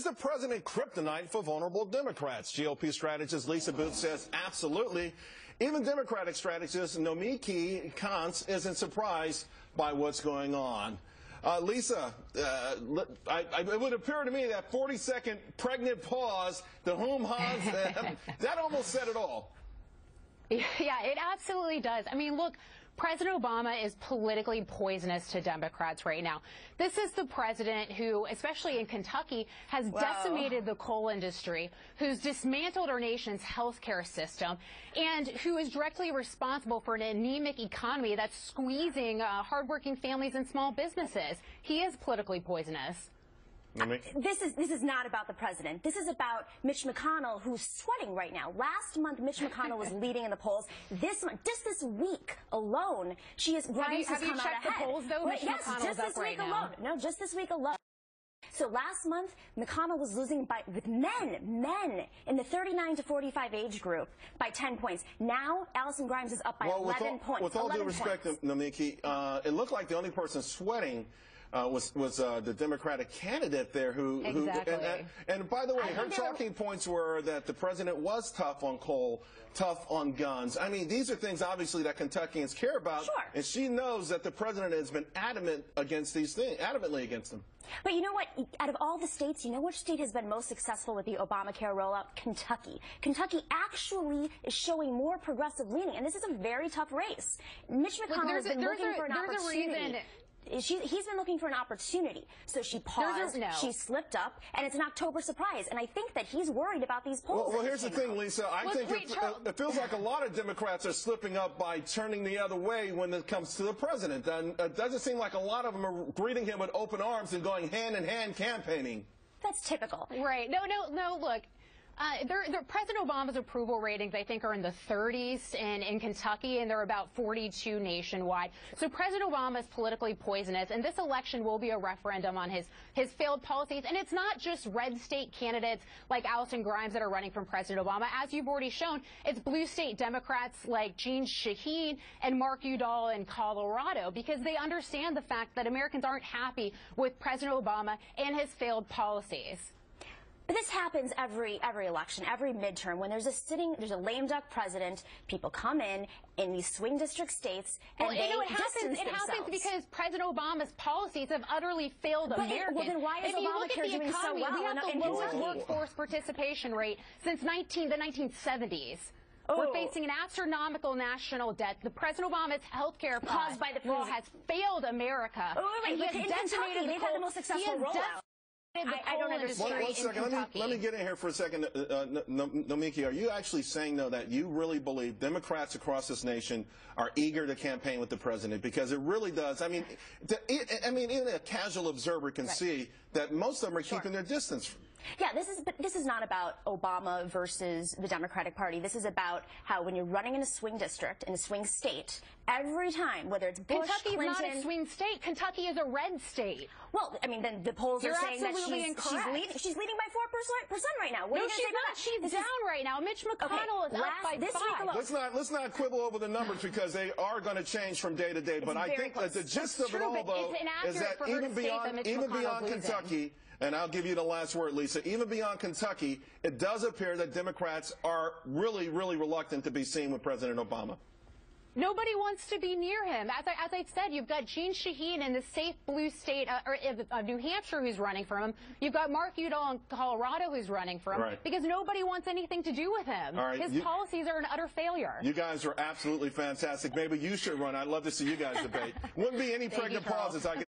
Is the president kryptonite for vulnerable Democrats? GOP strategist Lisa Booth says absolutely. Even Democratic strategist Nomiki Kantz isn't surprised by what's going on. Lisa, it would appear to me that 40-second pregnant pause, the whom Hans, that almost said it all. Yeah, it absolutely does. I mean, look, President Obama is politically poisonous to Democrats right now. This is the president who, especially in Kentucky, has decimated the coal industry, who's dismantled our nation's health care system, and who is directly responsible for an anemic economy that's squeezing hardworking families and small businesses. He is politically poisonous. This is not about the president. This is about Mitch McConnell, who's sweating right now. Last month, Mitch McConnell was leading in the polls. This month, just this week alone, Grimes has come out ahead. Have you checked the polls, though? Yes, just this week alone. No, just this week alone. So last month, McConnell was losing with men in the 39 to 45 age group by 10 points. Now, Alison Grimes is up by 11 points. With all due respect, Nomiki, it looked like the only person sweating was the Democratic candidate there who and by the way, her talking points were that the president was tough on coal, tough on guns. I mean, these are things obviously that Kentuckians care about, sure. And she knows that the president has been adamant against these things, adamantly against them. But you know what? Out of all the states, you know which state has been most successful with the Obamacare rollout? Kentucky. Kentucky actually is showing more progressive leaning, and this is a very tough race. Mitch McConnell has been looking for an opportunity. He's been looking for an opportunity. So she paused, she slipped up, and it's an October surprise. And I think that he's worried about these polls. Well, here's the thing, Lisa. I think it feels like a lot of Democrats are slipping up by turning the other way when it comes to the president. And it doesn't seem like a lot of them are greeting him with open arms and going hand-in-hand campaigning. That's typical. Right. No, look. President Obama's approval ratings, I think, are in the 30s in Kentucky, and they're about 42 nationwide. So President Obama is politically poisonous, and this election will be a referendum on his failed policies. And it's not just red state candidates like Alison Grimes that are running from President Obama. As you've already shown, it's blue state Democrats like Jeanne Shaheen and Mark Udall in Colorado, because they understand the fact that Americans aren't happy with President Obama and his failed policies. But this happens every election, every midterm. When there's a lame duck president, people come in these swing district states and they distance themselves. It happens because President Obama's policies have utterly failed Americans. Well, then why is Obamacare doing so well? We have the lowest workforce participation rate since the 1970s. We're facing an astronomical national debt. The President Obama's health care caused by the president has failed America. Wait, in Kentucky, they've had the most successful rollout. I don't understand. One second. Let me get in here for a second. Nomiki, are you actually saying, though, that you really believe Democrats across this nation are eager to campaign with the president? Because it really does. I mean, even a casual observer can see that most of them are keeping their distance. Yeah, this is not about Obama versus the Democratic Party. This is about how when you're running in a swing district, in a swing state, every time, whether it's Bush, Kentucky's Clinton, not a swing state. Kentucky is a red state. Well, I mean, then the polls are saying that she's leading by 4% right now. No, she's not. She's down right now. Mitch McConnell is up by 5. Let's not quibble over the numbers because they are going to change from day to day. But I think that the gist of it all, though, is that even beyond Kentucky. And I'll give you the last word, Lisa. Even beyond Kentucky, it does appear that Democrats are really, really reluctant to be seen with President Obama. Nobody wants to be near him. As I said, you've got Jeanne Shaheen in the safe blue state of New Hampshire who's running for him. You've got Mark Udall in Colorado who's running for him. Because nobody wants anything to do with him. His policies are an utter failure. You guys are absolutely fantastic. Maybe you should run. I'd love to see you guys debate. Wouldn't be any pregnant pauses.